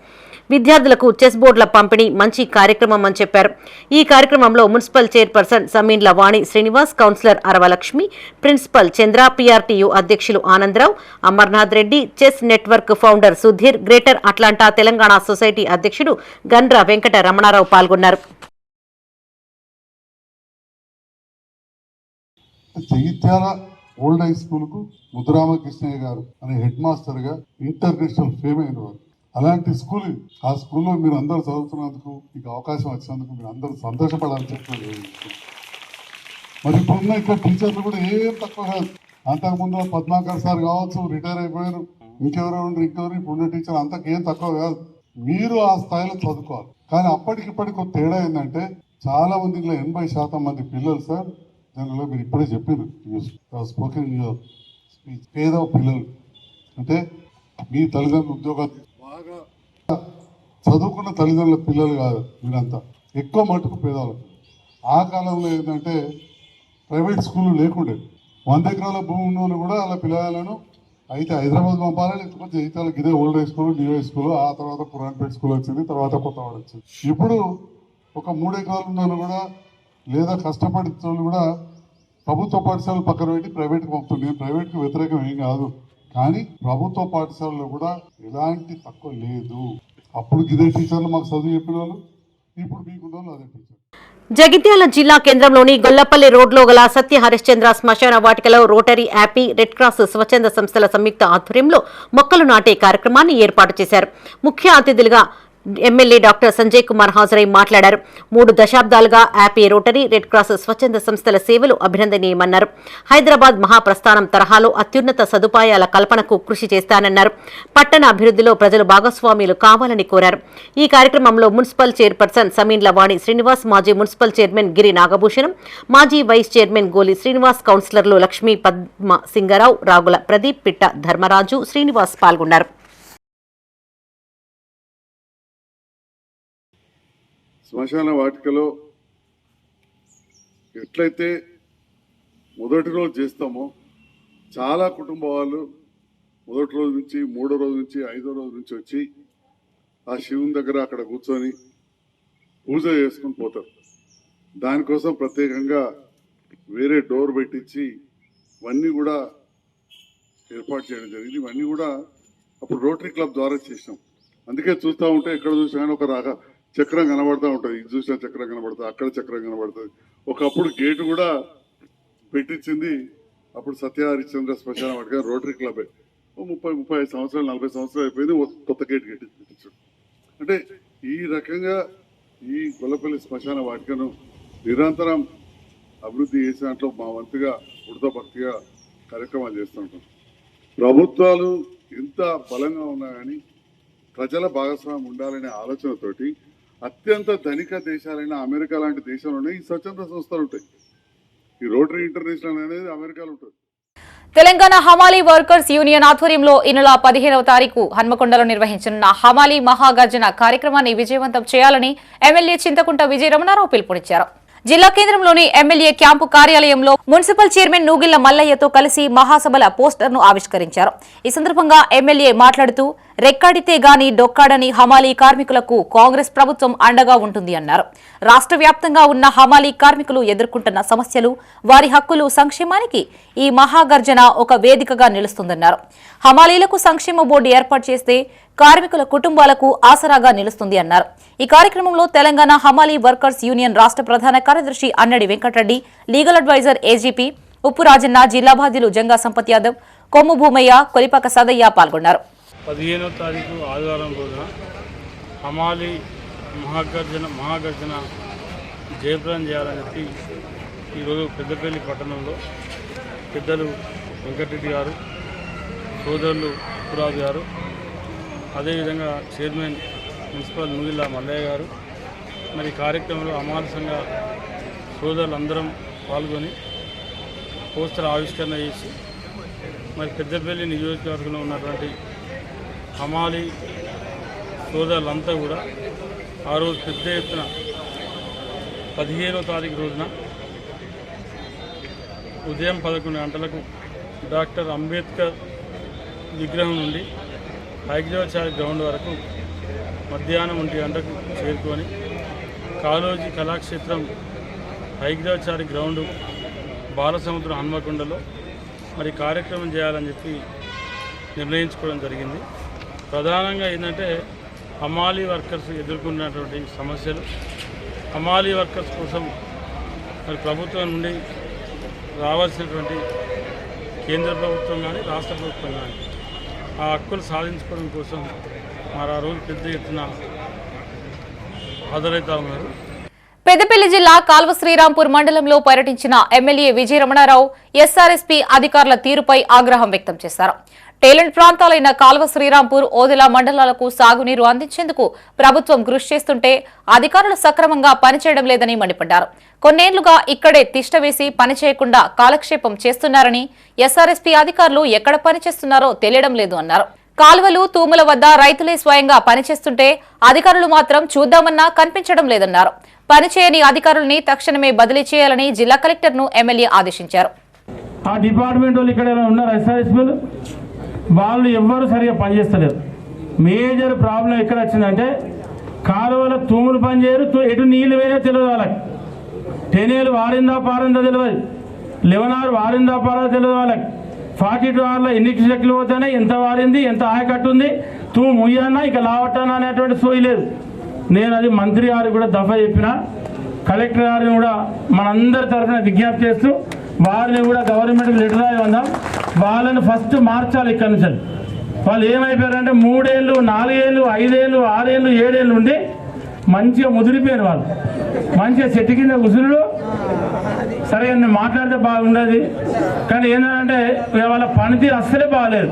విద్యార్థులకు చెస్ బోర్డుల పంపిణీ మంచి కార్యక్రమం అని చెప్పారు. ఈ కార్యక్రమంలో మున్సిపల్ చైర్పర్సన్ సమీన్ల వాణి శ్రీనివాస్, కౌన్సిలర్ అరవలక్ష్మి, ప్రిన్సిపల్ చంద్ర, పీఆర్టీయూ అధ్యక్షులు Anandarao, Amarnath Reddy, chess network founder Sudheer, greater Atlanta Telangana society అధ్యక్షుడు గండ్ర వెంకట రమణారావు పాల్గొన్నారు. జగిత్యాల ఓల్డ్ హై స్కూల్ కు ముద్దురామకృష్ణయ్య గారు అనే హెడ్ మాస్టర్ గా ఇంటర్నేషనల్ ఫేమ్ అయిన వారు. అలాంటి స్కూల్, ఆ స్కూల్లో మీరు అందరూ చదువుతున్నందుకు, మీకు అవకాశం వచ్చినందుకు మీరు అందరూ సంతోషపడాలని చెప్తున్నారు. మరి ఇప్పుడున్న ఇక్కడ టీచర్లు కూడా ఏం తక్కువ కాదు. అంతకుముందు పద్మాకర్ సార్ కావచ్చు, రిటైర్ అయిపోయారు, ఇంకెవరో ఇప్పుడున్న టీచర్ అంతకేం తక్కువ కాదు. మీరు ఆ స్థాయిలో చదువుకోవాలి. కానీ అప్పటికిప్పటికి ఒక తేడా ఏంటంటే చాలా మంది 80% మంది పిల్లలు సార్, దానిలో మీరు ఇప్పుడే చెప్పారు స్పోకెన్ స్పీచ్, పేద పిల్లలు అంటే మీ తల్లిదండ్రులు ఉద్యోగాలు బాగా చదువుకున్న తల్లిదండ్రుల పిల్లలు కాదు, మీరంతా ఎక్కువ మటుకు పేదవాళ్ళు. ఆ కాలంలో ఏంటంటే ప్రైవేట్ స్కూళ్ళు లేకుండే, 100 ఎకరాల భూమి ఉన్న కూడా అలా పిల్లలను అయితే హైదరాబాద్ పంపాలి, లేకపోతే జగిత్యాలకు ఇదే old high school, new high school, ఆ తర్వాత పురాణపేట స్కూల్ వచ్చింది, తర్వాత కొత్తవాడ వచ్చింది. ఇప్పుడు ఒక 3 ఎకరాలు ఉన్న కూడా లేదా కష్టపడే వాళ్ళు కూడా ప్రభుత్వ పాఠశాలలు పక్కన పెట్టి ప్రైవేట్కి పంపుతుంది. నేను ప్రైవేట్కి వ్యతిరేకం ఏం కాదు, కానీ ప్రభుత్వ పాఠశాలలో కూడా ఎలాంటి తక్కువ లేదు. అప్పుడు ఇదే టీచర్లు మాకు చదువు చెప్పిన వాళ్ళు, ఇప్పుడు మీకున్న వాళ్ళు అదే టీచర్. జగిత్యాల జిల్లా కేంద్రంలోని గొల్లపల్లి రోడ్లో గల సత్య హరిశ్చంద్ర శ్మశాన వాటికలో రోటరీ, యాపీ, రెడ్ క్రాస్ స్వచ్ఛంద సంస్థల సంయుక్త ఆధ్వర్యంలో మొక్కలు నాటే కార్యక్రమాన్ని ఏర్పాటు చేశారు. ముఖ్య అతిథులుగా ఎమ్మెల్యే డాక్టర్ సంజయ్ కుమార్ హాజరై మాట్లాడారు. 3 దశాబ్దాలుగా యాపీ, రోటరీ, రెడ్ క్రాస్ స్వచ్ఛంద సంస్థల సేవలు అభినందనీయమన్నారు. హైదరాబాద్ మహాప్రస్థానం తరహాలో అత్యున్నత సదుపాయాల కల్పనకు కృషి చేస్తానన్నారు. పట్టణ అభివృద్ధిలో ప్రజలు భాగస్వామ్యులు కావాలని కోరారు. ఈ కార్యక్రమంలో మున్సిపల్ చైర్పర్సన్ సమీన్ల వాణి శ్రీనివాస్, మాజీ మున్సిపల్ చైర్మన్ గిరి నాగభూషణం, మాజీ వైస్ చైర్మన్ గోలి శ్రీనివాస్, కౌన్సిలర్లు లక్ష్మీ, పద్మ సింగరావు, రాగుల ప్రదీప్, పిట్ట ధర్మరాజు, శ్రీనివాస్ పాల్గొన్నారు. శ్మశాన వాటికలో ఎట్లయితే మొదటి రోజు చేస్తామో చాలా కుటుంబ వాళ్ళు మొదటి రోజు నుంచి, 3వ రోజు నుంచి, 5వ రోజు నుంచి వచ్చి ఆ శివుని దగ్గర అక్కడ కూర్చొని పూజ చేసుకుని పోతారు. దానికోసం ప్రత్యేకంగా వేరే డోర్ పెట్టించి ఇవన్నీ కూడా ఏర్పాటు చేయడం జరిగింది. ఇవన్నీ కూడా అప్పుడు రోటరీ క్లబ్ ద్వారా చేసినాం. అందుకే చూస్తూ ఉంటే ఎక్కడ చూసినా ఒక చక్రం కనబడుతూ ఉంటుంది, ఇది చూసిన చక్రం కనబడుతుంది, అక్కడ చక్రం కనబడుతుంది. ఒకప్పుడు గేటు కూడా పెట్టించింది అప్పుడు సత్య హరిశ్చంద్ర శ్మశాన వాటిక రోటరీ క్లబ్. 30-35 సంవత్సరాలు 40 సంవత్సరాలు అయిపోయింది, కొత్త గేట్ పెట్టించాడు. అంటే ఈ రకంగా ఈ గొల్లపల్లి శ్మశాన వాటికను నిరంతరం అభివృద్ధి చేసే దాంట్లో మా వంతుగా ఉడత భక్తిగా కార్యక్రమాలు చేస్తూ ఉంటాం. ప్రభుత్వాలు ఎంత బలంగా ఉన్నా కానీ ప్రజల భాగస్వామ్యం ఉండాలనే ఆలోచనతోటి అత్యంత ధనిక దేశాలైన అమెరికా లాంటి దేశాల్లోనే ఈ స్వచ్ఛంద సంస్థలు ఉంటాయి. ఈ రోటరీ ఇంటర్నేషనల్ అనేది అమెరికాలో ఉంటుంది. తెలంగాణ హమాలీ వర్కర్స్ యూనియన్ ఆధ్వర్యంలో ఈ నెల 15వ తారీఖు హన్మకొండలో నిర్వహించనున్న హమాలీ మహాగర్జన కార్యక్రమాన్ని విజయవంతం చేయాలని ఎమ్మెల్యే చింతకుంట విజయ రమణారావు పిలుపునిచ్చారు. జిల్లా కేంద్రంలోని ఎమ్మెల్యే క్యాంపు కార్యాలయంలో మున్సిపల్ చైర్మన్ నూగిళ్ల మల్లయ్యతో కలిసి మహాసభల పోస్టర్ను ఆవిష్కరించారు. ఈ సందర్భంగా ఎమ్మెల్యే మాట్లాడుతూ రెక్కాడితే గాని డొక్కాడని హమాలీ కార్మికులకు కాంగ్రెస్ ప్రభుత్వం అండగా ఉంటుంది అన్నారు. రాష్ట్ర వ్యాప్తంగా ఉన్న హమాలీ కార్మికులు ఎదుర్కొంటున్న సమస్యలు, వారి హక్కులు, సంక్షేమానికి ఈ మహాగర్జన ఒక వేదికగా నిలుస్తుందన్నారు. హమాలీలకు సంక్షేమ బోర్డు ఏర్పాటు చేస్తే కార్మికుల కుటుంబాలకు ఆసరాగా నిలుస్తుంది అన్నారు. ఈ కార్యక్రమంలో తెలంగాణ హమాలీ వర్కర్స్ యూనియన్ రాష్ట్ర ప్రధాన కార్యదర్శి అన్నడి వెంకటరెడ్డి, లీగల్ అడ్వైజర్ ఏజీపీ ఉప్పు రాజన్న, జిల్లా బాధ్యులు జంగా సంపత్ యాదవ్, కొమ్ము భూమయ్య, కొలిపాక సదయ్య పాల్గొన్నారు. 15వ తారీఖు ఆదివారం రోజున హమాలీ మహాగర్జన జయప్రదం చేయాలని చెప్పి ఈరోజు పెద్దపల్లి పట్టణంలో పెద్దలు వెంకటరెడ్డి గారు, సోదరులు ఉప్పురాజు గారు, అదేవిధంగా చైర్మన్ మున్సిపల్ నూగిళ్ల మల్లయ్య గారు, మరి కార్యక్రమంలో హమాలీ సంఘ సోదరులందరం పాల్గొని పోస్టర్ ఆవిష్కరణ చేసి మరి పెద్దపల్లి నియోజకవర్గంలో ఉన్నటువంటి హమాలీ సోదరులంతా కూడా ఆ రోజు పెద్ద ఎత్తున 15వ తారీఖు రోజున ఉదయం 11 గంటలకు డాక్టర్ అంబేద్కర్ విగ్రహం నుండి హైగ్రవాచారి గ్రౌండ్ వరకు మధ్యాహ్నం 1 గంటకు చేరుకొని కాళోజీ కళాక్షేత్రం హైగ్రవాచారి గ్రౌండ్ బాలసముద్రం హన్మకొండలో మరి కార్యక్రమం చేయాలని చెప్పి నిర్ణయించుకోవడం జరిగింది. ప్రధానంగా ఏంటంటే హమాలీ వర్కర్స్ ఎదుర్కొన్నటువంటి సమస్యలు, హమాలీ వర్కర్స్ కోసం మరి ప్రభుత్వం నుండి రావాల్సినటువంటి కేంద్ర ప్రభుత్వం కానీ రాష్ట్ర ప్రభుత్వం కానీ ఆ హక్కులు సాధించుకోవడం కోసం మరి ఆ రోజు పెద్ద ఎత్తున హాజరవుతా ఉన్నారు. పెద్దపల్లి జిల్లా కాల్వ శ్రీరాంపూర్ మండలంలో పర్యటించిన ఎమ్మెల్యే విజయ రమణారావు ఎస్ఆర్ఎస్పీ అధికారుల తీరుపై ఆగ్రహం వ్యక్తం చేశారు. టేలెంట్ ప్రాంతాలైన కాల్వ శ్రీరాంపూర్, ఓదెల మండలాలకు సాగునీరు అందించేందుకు ప్రభుత్వం కృషి చేస్తుంటే అధికారులు సక్రమంగా పనిచేయడం లేదని మండిపడ్డారు. కొన్నేళ్లుగా ఇక్కడే తిష్టవేసి పనిచేయకుండా కాలక్షేపం చేస్తున్నారని, ఎస్ఆర్ఎస్పీ అధికారులు ఎక్కడ పనిచేస్తున్నారో తెలియడం లేదు అన్నారు. కాల్వలు, తూముల వద్ద రైతులే స్వయంగా పనిచేస్తుంటే అధికారులు మాత్రం చూద్దామన్నా కనిపించడం లేదన్నారు. పనిచేయని అధికారుల్ని తక్షణమే బదిలీ చేయాలని జిల్లా కలెక్టర్ను ఎమ్మెల్యే ఆదేశించారు. ఆ డిపార్ట్మెంట్ వాళ్ళు ఇక్కడ ఉన్నారు, ఎస్ఆర్ఎస్పీలు, వాళ్ళు ఎవ్వరూ సరిగా పనిచేస్తలేరు. మేజర్ ప్రాబ్లం ఎక్కడ వచ్చిందంటే కాలువల తూములు పనిచేయరు, ఎటు నీళ్ళు వేరే తెలియదు వాళ్ళకి. టెనేలు వారిందా పారిందా తెలియదు, 11 వారిందా పారిందా తెలియదు వాళ్ళకి. 42 అవర్లో ఎన్ని చెట్లు పోతాయి, ఎంత వారింది, ఎంత ఆయకట్టు ఉంది, తూము ముయ్యన్నా ఇక లావట్టానా అనేటువంటి సోయి లేదు. నేను అది మంత్రి గారికి కూడా దఫా చెప్పిన, కలెక్టర్ గారిని కూడా మనందరి తరఫున విజ్ఞప్తి చేస్తూ వారిని కూడా గవర్నమెంట్కి లెటర్ రాయి ఉందాం. వాళ్ళని ఫస్ట్ మార్చాలి ఇక్కడ నుంచి. వాళ్ళు ఏమైపోయారంటే 3 ఏళ్ళు, 4 ఏళ్ళు, 5 ఏళ్ళు, 6 ఏళ్ళు, 7 ఏళ్ళు ఉండి మంచిగా ముదిరిపోయారు. వాళ్ళు మంచిగా చెట్టు కింద ఉసురుడు. సరే నేను మాట్లాడితే బాగుండదు, కానీ ఏంటంటే వాళ్ళ పనితీరు అస్సలే బాగాలేదు.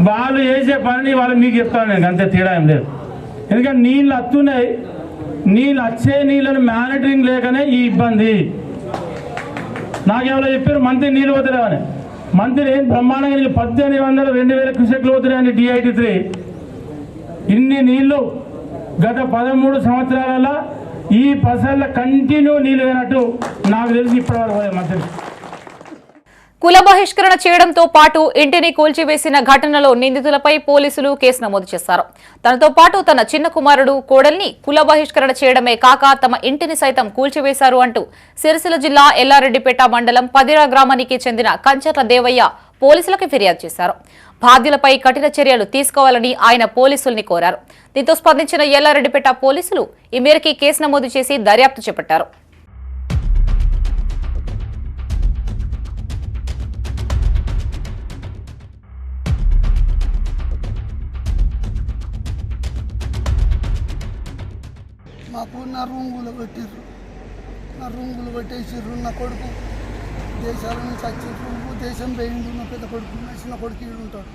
వాళ్ళు చేసే పనిని వాళ్ళు మీకు చెప్తాను నేను, అంతే, తేడా ఏం లేదు. ఎందుకంటే నీళ్ళు వస్తున్నాయి, నీళ్ళు వచ్చే నీళ్ళని మానిటరింగ్ లేకనే ఈ ఇబ్బంది. నాకేమో చెప్పారు మంత్రి నీళ్ళు పోతున్నామని. మంత్రి ఏం బ్రహ్మాండంగా నీళ్ళు 1800, 2000 క్యూసెక్లు పోతున్నాయని DIT3. ఇన్ని నీళ్లు గత 13 సంవత్సరాలలో ఈ పసళ్ళ కంటిన్యూ నీళ్ళు అయినట్టు నాకు తెలిసి ఇప్పటివరకు మంత్రి. కుల బహిష్కరణ చేయడంతో పాటు ఇంటిని కూల్చివేసిన ఘటనలో నిందితులపై పోలీసులు కేసు నమోదు చేశారు. తనతో పాటు తన చిన్న కుమారుడు కోడల్ని కుల బహిష్కరణ చేయడమే కాక తమ ఇంటిని సైతం కూల్చివేశారు అంటూ సిరిసిల్ల జిల్లా ఎల్లారెడ్డిపేట మండలం పదిరా గ్రామానికి చెందిన కంచర్ల దేవయ్య పోలీసులకు ఫిర్యాదు చేశారు. బాధ్యులపై కఠిన చర్యలు తీసుకోవాలని ఆయన పోలీసుల్ని కోరారు. దీంతో స్పందించిన ఎల్లారెడ్డిపేట పోలీసులు ఈ మేరకు కేసు నమోదు చేసి దర్యాప్తు చేపట్టారు. మాకు నా రూములు పెట్టిర్రు, నా రూములు పెట్టేసిర్రు. నా కొడుకు దేశాల నుంచి వచ్చిర్రు, దేశం పోయిండు. నా పెద్ద కొడుకు, నా చిన్న కొడుకు ఈడు ఉంటాడు.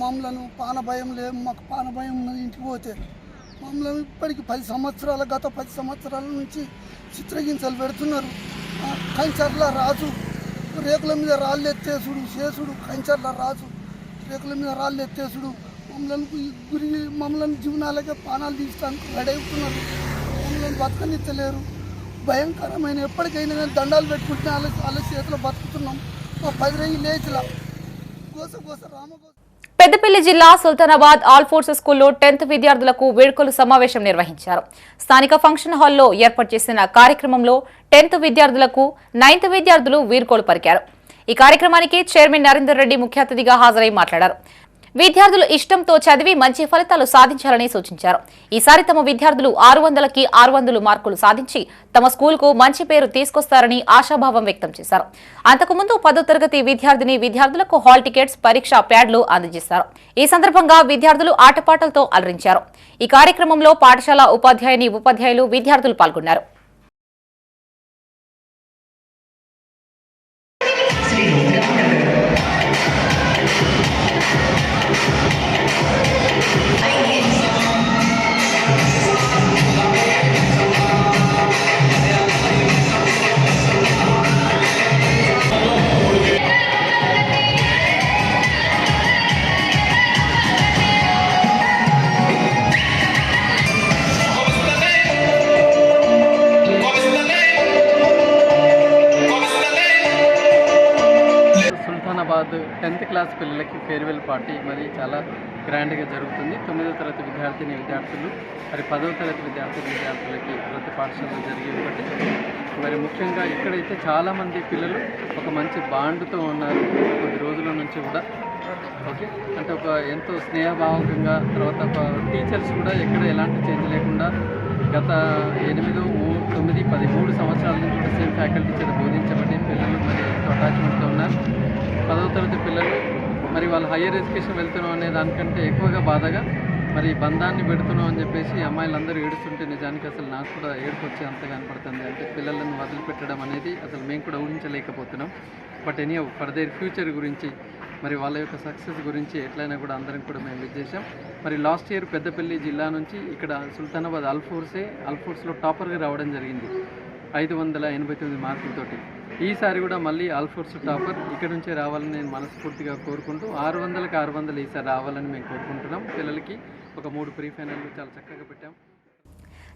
మమ్మల్ని పానభయం లేదు, మాకు పానభయం ఉన్నది. ఇంటికి పోతే మమ్మల్ని ఇప్పటికి 10 సంవత్సరాల గత 10 సంవత్సరాల నుంచి చిత్రహింసలు పెడుతున్నారు. కంచర్ల రాజు రేకుల మీద రాళ్ళు ఎత్తేసుడు చేసుడు, కంచర్ల రాజు రేకుల మీద రాళ్ళు ఎత్తేసుడు. మమ్మల్ని జీవనాలకే ప్రాణాలు తీసుకోవడానికి రెడీ అవుతున్నారు. మమ్మల్ని బతకనిత్తలేరు. భయంకరమైన ఎప్పటికైనా కానీ దండాలు పెట్టుకుంటే వాళ్ళ చేతిలో బతుకుతున్నాం. మా 10 రోజులు లేచిలా గోస రామగోస. పెద్దపల్లి జిల్లా సుల్తానాబాద్ ఆల్ ఫోర్సెస్ స్కూల్లో 10th విద్యార్థులకు వేడుకలు సమావేశం నిర్వహించారు. స్థానిక ఫంక్షన్ హాల్లో ఏర్పాటు చేసిన కార్యక్రమంలో 10th విద్యార్థులకు 9th విద్యార్థులు వీడ్కోలు పలికారు. ఈ కార్యక్రమానికి చైర్మన్ నరేందర్ రెడ్డి ముఖ్య అతిథిగా హాజరై మాట్లాడారు. విద్యార్థులు ఇష్టంతో చదివి మంచి ఫలితాలు సాధించాలని సూచించారు. ఈసారి తమ విద్యార్థులు 600కి 600 మార్కులు సాధించి తమ స్కూల్కు మంచి పేరు తీసుకొస్తారని ఆశాభావం వ్యక్తం చేశారు. అంతకుముందు 10వ తరగతి విద్యార్థులకు హాల్ టికెట్స్, పరీక్షా ప్యాడ్లు అందజేశారు. ఈ సందర్భంగా విద్యార్థులు ఆటపాటలతో అలరించారు. ఈ కార్యక్రమంలో పాఠశాల ఉపాధ్యాయులు విద్యార్థులు పాల్గొన్నారు. సుల్తానాబాద్ 10th క్లాస్ పిల్లలకి ఫేర్వెల్ పార్టీ మరి చాలా గ్రాండ్గా జరుగుతుంది. 9వ తరగతి విద్యార్థులు మరి 10వ తరగతి విద్యార్థులకి ప్రతి పాఠశాలలో జరిగే ఒకటి. మరి ముఖ్యంగా ఇక్కడైతే చాలామంది పిల్లలు ఒక మంచి బాండ్తో ఉన్నారు కొద్ది రోజుల నుంచి కూడా. ఓకే, అంటే ఒక ఎంతో స్నేహభావకంగా, తర్వాత ఒక టీచర్స్ కూడా ఎక్కడ ఎలాంటి చేంజ్ లేకుండా గత 8, 9, 13 సంవత్సరాల నుంచి కూడా సేమ్ ఫ్యాకల్టీ చేత బోధించబడి పిల్లలు మరి ఎంతో అటాచ్మెంట్తో ఉన్నారు. 10వ తరగతి పిల్లలు మరి వాళ్ళు హయ్యర్ ఎడ్యుకేషన్ వెళ్తున్నాం అనే దానికంటే ఎక్కువగా బాధగా మరి బంధాన్ని పెడుతున్నాం అని చెప్పేసి అమ్మాయిలందరూ ఏడుస్తుంటే నిజానికి అసలు నాకు కూడా ఏడుపు వచ్చే అంత కనపడుతుంది. అంటే పిల్లలను వదిలిపెట్టడం అనేది అసలు మేము కూడా ఊహించలేకపోతున్నాం. But any for their future గురించి మరి వాళ్ళ యొక్క సక్సెస్ గురించి ఎట్లయినా కూడా అందరం కూడా మేము విజ్ చేసాం. మరి లాస్ట్ ఇయర్ పెద్దపల్లి జిల్లా నుంచి ఇక్కడ సుల్తానాబాద్ అల్ఫోర్స్లో టాపర్గా రావడం జరిగింది 589 మార్కులతోటి. ఈసారి కూడా మళ్ళీ అల్ఫోర్స్ టాపర్ ఇక్కడ నుంచే రావాలని నేను మనస్ఫూర్తిగా కోరుకుంటూ 600కి 600 ఈసారి రావాలని మేము కోరుకుంటున్నాం. పిల్లలకి ఒక 3 ప్రీ ఫైనల్ చాలా చక్కగా పెట్టాం.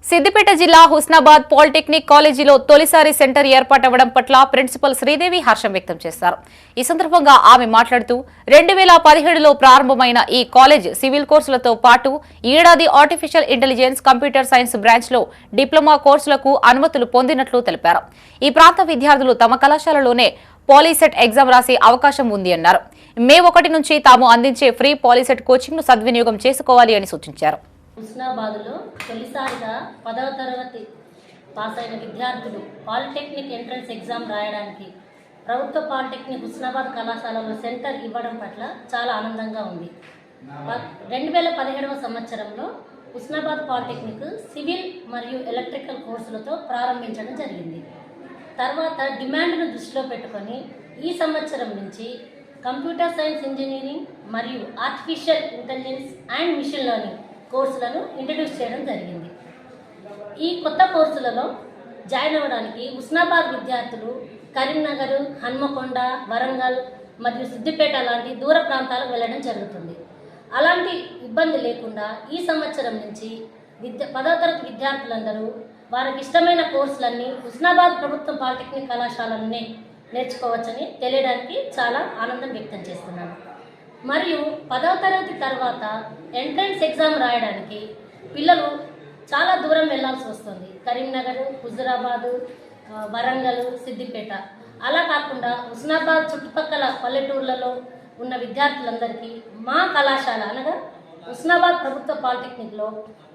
సిద్దిపేట జిల్లా హుస్నాబాద్ పాలిటెక్నిక్ కాలేజీలో తొలిసారి సెంటర్ ఏర్పాటవ్వడం పట్ల ప్రిన్సిపల్ శ్రీదేవి హర్షం వ్యక్తం చేశారు. ఈ సందర్భంగా ఆమె మాట్లాడుతూ 2017లో ప్రారంభమైన ఈ కాలేజ్ సివిల్ కోర్సులతో పాటు ఈ ఏడాది ఆర్టిఫిషియల్ ఇంటెలిజెన్స్, కంప్యూటర్ సైన్స్ బ్రాంచ్లో డిప్లొమా కోర్సులకు అనుమతులు పొందినట్లు తెలిపారు. ఈ ప్రాంత విద్యార్థులు తమ కళాశాలలోనే పాలీసెట్ ఎగ్జామ్ రాసే అవకాశం ఉంది అన్నారు. మే 1 నుంచి తాము అందించే ఫ్రీ పాలీసెట్ కోచింగ్ను సద్వినియోగం చేసుకోవాలి అని సూచించారు. హుస్నాబాద్లో తొలిసారిగా 10వ తరగతి పాస్ అయిన విద్యార్థులు పాలిటెక్నిక్ ఎంట్రన్స్ ఎగ్జామ్ రాయడానికి ప్రభుత్వ పాలిటెక్నిక్ హుస్నాబాద్ కళాశాలలో సెంటర్ ఇవ్వడం పట్ల చాలా ఆనందంగా ఉంది. 2017వ సంవత్సరంలో హుస్నాబాద్ పాలిటెక్నిక్ సివిల్ మరియు ఎలక్ట్రికల్ కోర్సులతో ప్రారంభించడం జరిగింది. తర్వాత డిమాండ్ను దృష్టిలో పెట్టుకొని ఈ సంవత్సరం నుంచి కంప్యూటర్ సైన్స్ ఇంజనీరింగ్ మరియు artificial intelligence and machine learning కోర్సులను ఇంట్రడ్యూస్ చేయడం జరిగింది. ఈ కొత్త కోర్సులలో జాయిన్ అవ్వడానికి హుస్నాబాద్ విద్యార్థులు కరీంనగర్, హన్మకొండ, వరంగల్ మరియు సిద్దిపేట లాంటి దూర ప్రాంతాలకు వెళ్ళడం జరుగుతుంది. అలాంటి ఇబ్బంది లేకుండా ఈ సంవత్సరం నుంచి 10వ తరగతి విద్యార్థులందరూ వారికి ఇష్టమైన కోర్సులన్నీ హుస్నాబాద్ ప్రభుత్వ పాలిటెక్నిక్ కళాశాలలోనే నేర్చుకోవచ్చని తెలియడానికి చాలా ఆనందం వ్యక్తం చేస్తున్నాను. మరియు 10వ తరగతి తర్వాత ఎంట్రన్స్ ఎగ్జామ్ రాయడానికి పిల్లలు చాలా దూరం వెళ్ళాల్సి వస్తుంది. కరీంనగర్, హుజురాబాదు, వరంగల్, సిద్దిపేట. అలా కాకుండా హుస్నాబాద్ చుట్టుపక్కల పల్లెటూర్లలో ఉన్న విద్యార్థులందరికీ మా కళాశాల అనగా హుస్నాబాద్ ప్రభుత్వ పాలిటెక్నిక్లో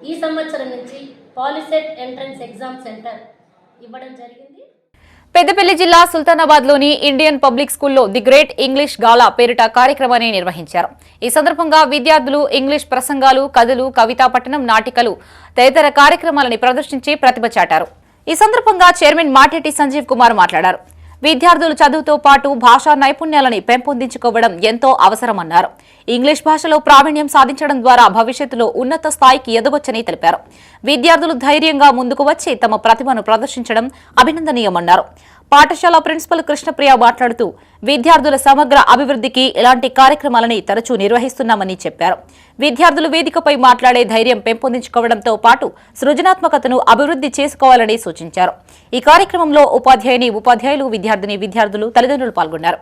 ఈ సంవత్సరం నుంచి పాలిసెట్ ఎంట్రన్స్ ఎగ్జామ్ సెంటర్ ఇవ్వడం జరిగింది. పెద్దపల్లి జిల్లా సుల్తానాబాద్లోని ఇండియన్ పబ్లిక్ స్కూల్లో ది గ్రేట్ ఇంగ్లీష్ గాలా పేరిట కార్యక్రమాన్ని నిర్వహించారు. ఈ సందర్భంగా విద్యార్థులు ఇంగ్లీష్ ప్రసంగాలు, కథలు, కవితా పఠనం, నాటికలు తదితర కార్యక్రమాలని ప్రదర్శించి ప్రతిభ చాటారు. ఈ సందర్భంగా చైర్మన్ మాటేటి సంజీవ్ కుమార్ మాట్లాడారు. విద్యార్థులు చదువుతో పాటు భాషా నైపుణ్యాలని పెంపొందించుకోవడం ఎంతో అవసరమన్నారు. ఇంగ్లీష్ భాషలో ప్రావీణ్యం సాధించడం ద్వారా భవిష్యత్తులో ఉన్నత స్థాయికి ఎదగొచ్చని తెలిపారు. విద్యార్థులు ధైర్యంగా ముందుకు వచ్చి తమ ప్రతిభను ప్రదర్శించడం అభినందనీయమన్నారు. పాఠశాల ప్రిన్సిపల్ కృష్ణప్రియ మాట్లాడుతూ విద్యార్థుల సమగ్ర అభివృద్ధికి ఇలాంటి కార్యక్రమాలని తరచూ నిర్వహిస్తున్నామని చెప్పారు. విద్యార్థులు వేదికపై మాట్లాడే ధైర్యం పెంపొందించుకోవడంతో పాటు సృజనాత్మకతను అభివృద్ధి చేసుకోవాలని సూచించారు. ఈ కార్యక్రమంలో ఉపాధ్యాయులు, విద్యార్థులు, తల్లిదండ్రులు పాల్గొన్నారు.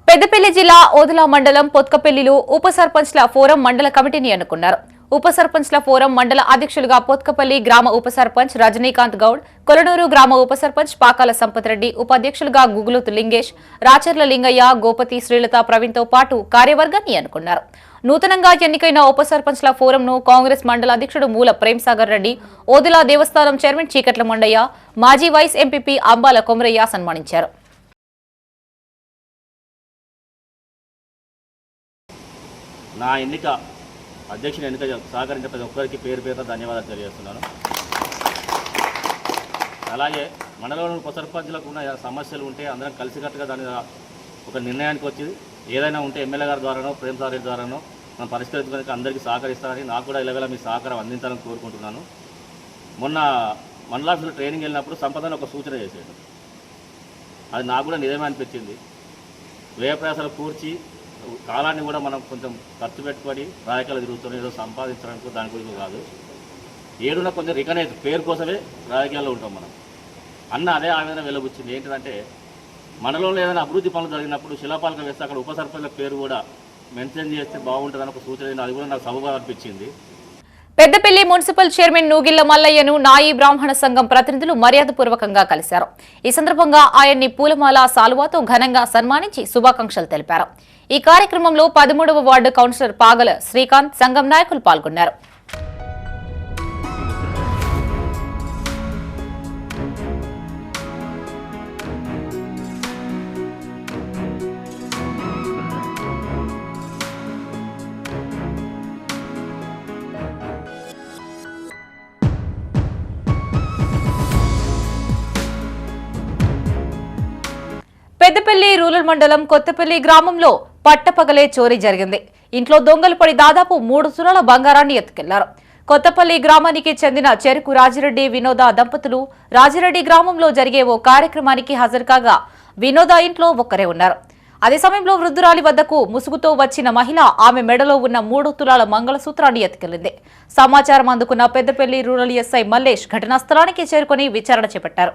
పెద్దపల్లి జిల్లా ఓదెల మండలం పొత్కపల్లిలో ఉప సర్పంచ్ల ఫోరం మండల కమిటీని ఎన్నుకున్నారు. ఉప సర్పంచ్ల ఫోరం మండల అధ్యక్షులుగా పొత్కపల్లి గ్రామ ఉప సర్పంచ్ రజనీకాంత్ గౌడ్, కొలనూరు గ్రామ ఉప సర్పంచ్ పాకాల సంపత్ రెడ్డి, ఉపాధ్యక్షులుగా గుగులుతు లింగేష్, రాచర్ల లింగయ్య, గోపతి, శ్రీలత, ప్రవీణ్తో పాటు కార్యవర్గాన్ని ఎన్నుకున్నారు. నూతనంగా ఎన్నికైన ఉప సర్పంచ్ల ఫోరంను కాంగ్రెస్ మండల అధ్యక్షుడు మూల ప్రేమ్సాగర్ రెడ్డి, ఓదెల దేవస్థానం చైర్మన్ చీకట్ల మండయ్య, మాజీ వైస్ ఎంపీపీ అంబాల కొమరయ్య సన్మానించారు. నా అధ్యక్షుని ఎన్నిక సహకరించిన ప్రతి ఒక్కరికి పేరు పేరున ధన్యవాదాలు తెలియజేస్తున్నాను. అలాగే మండలంలో ఉప సర్పంచులకు ఉన్న సమస్యలు ఉంటే అందరం కలిసికట్టుగా దాని ఒక నిర్ణయానికి వచ్చి ఏదైనా ఉంటే ఎమ్మెల్యే గారి ద్వారానో ప్రేమ్సాగర్ రెడ్డి ద్వారానో మనం పరిష్కరించుకోవడానికి అందరికీ సహకరిస్తారని, నాకు కూడా ఇలాగ మీ సహకారం అందించాలని కోరుకుంటున్నాను. మొన్న మండలాఫీసులో ట్రైనింగ్ వెళ్ళినప్పుడు సంపదను ఒక సూచన చేశాడు. అది నాకు కూడా నిజమే అనిపించింది. వ్యయ ప్రయాసాలు కూర్చి కాలాన్ని కూడా మనం కొంచెం ఖర్చు పెట్టుకొని రాజకీయాలు తిరుగుతున్నాం, ఏదో సంపాదించడానికి దాని గురించి కాదు. ఏడున్న కొంచెం రికగ్నైజ్ పేరు కోసమే రాజకీయాల్లో ఉంటాం మనం అన్న అదే ఆవేదన వెలువచ్చింది. ఏంటంటే మండలంలో ఏదైనా అభివృద్ధి పనులు జరిగినప్పుడు శిలాపాలకం వేస్తే అక్కడ ఉప సర్పంచ్ల పేరు కూడా మెన్షన్ చేస్తే బాగుంటుందని ఒక సూచన, అది కూడా నాకు సబబుగా అనిపించింది. పెద్దపల్లి మున్సిపల్ చైర్మన్ నూగిళ్ల మల్లయ్యను నాయి బ్రాహ్మణ సంఘం ప్రతినిధులు మర్యాదపూర్వకంగా కలిశారు. ఈ సందర్భంగా ఆయన్ని పూలమాల, సాలువాతో ఘనంగా సన్మానించి శుభాకాంక్షలు తెలిపారు. ఈ కార్యక్రమంలో 13వ వార్డు కౌన్సిలర్ పాగల శ్రీకాంత్, సంఘం నాయకులు పాల్గొన్నారు. పెద్దపల్లి రూరల్ మండలం కొత్తపల్లి గ్రామంలో పట్టపగలే చోరీ జరిగింది. ఇంట్లో దొంగలు పడి దాదాపు 3 తులాల బంగారాన్ని ఎత్తుకెళ్లారు. కొత్తపల్లి గ్రామానికి చెందిన చెరుకు రాజిరెడ్డి, వినోద దంపతులు రాజిరెడ్డి గ్రామంలో జరిగే ఓ కార్యక్రమానికి హాజరు కాగా వినోద ఇంట్లో ఒక్కరే ఉన్నారు. అదే సమయంలో వృద్ధురాలి వద్దకు ముసుగుతో వచ్చిన మహిళ ఆమె మెడలో ఉన్న 3 తులాల మంగళసూత్రాన్ని ఎత్తుకెళ్లింది. సమాచారం అందుకున్న పెద్దపల్లి రూరల్ ఎస్ఐ మల్లేష్ ఘటనా స్థలానికి చేరుకుని విచారణ చేపట్టారు.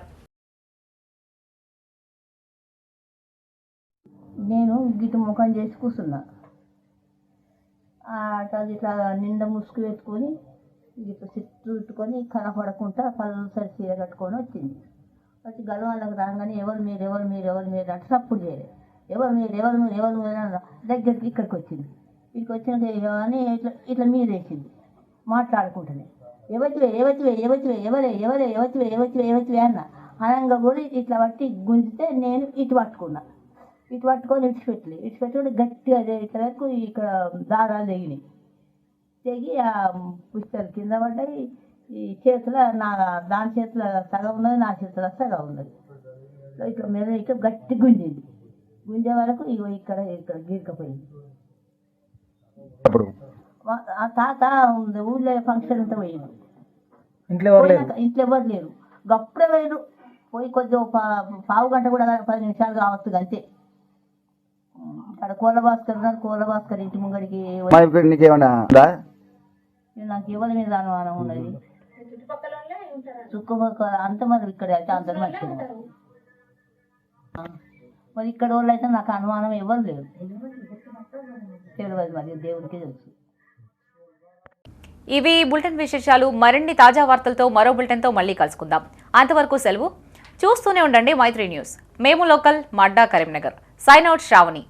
నేను గిట్టు ముఖం చేసి కూర్చున్నా. ఇట్లా నిండా ముసుగు పెట్టుకొని ఇట్లా చుట్టుకొని కనపడకుండా కళ్ళు సరి చీర కట్టుకొని వచ్చింది. వచ్చి గలవాళ్ళకి రాగానే ఎవరు మీరు అంటే సప్పుడు చేయలేదు. ఎవరు మీరు అన్న దగ్గరికి ఇక్కడికి వచ్చింది. ఇక్కడికి వచ్చినాక అని ఇట్లా మీరేసింది మాట్లాడుకుంటుంది. ఎవరివే అన్న అనంగా కూడా ఇట్లా పట్టి గుంజితే నేను ఇటు పట్టుకున్నా. ఇటు పట్టుకొని ఇడిచిపెట్టకుండా గట్టిగా ఇట్లా వరకు ఇక్కడ దారాలు తెగినాయి. తెగి ఆ పుస్తకాలు కింద పడ్డాయి. ఈ చేతిలో దాని చేతిలో సగం ఉన్నది, నా చేతిలో సగం ఉన్నది. ఇట్లా మీద ఇక్కడ గట్టి గుంజింది. గుంజే వరకు ఇగో ఇక్కడ గీరకపోయింది. ఆ తాత ఊళ్ళో ఫంక్షన్ అంతా పోయింది. ఇంట్లో ఎవరు లేరు. గప్పుడే పోయారు. పోయి కొద్దిగా పావు గంట కూడా 10 నిమిషాలు కావచ్చు అంతే. అక్కడ కోళ్ళ భాస్కర్ ఉన్నారు. కోళ్ళ భాస్కర్ ఇంటి ముంగడికి నాకు ఎవరి మీద అనుమానం ఉన్నది. చుట్టుపక్కల అంతమంది ఇక్కడ అయితే అందరు మంచిగా. మరి ఇక్కడ వాళ్ళు అయితే నాకు అనుమానం ఎవరు లేరు. తెలియదు, మరి దేవుడికి తెలుసు. ఇవి బులెటిన్ విశేషాలు. మరిన్ని తాజా వార్తలతో మరో బులెటిన్తో మళ్ళీ కలుసుకుందాం. అంతవరకు సెలవు. చూస్తూనే ఉండండి మైత్రి న్యూస్. మేము లోకల్, మడ్డా, కరీంనగర్. Sign out Shravani.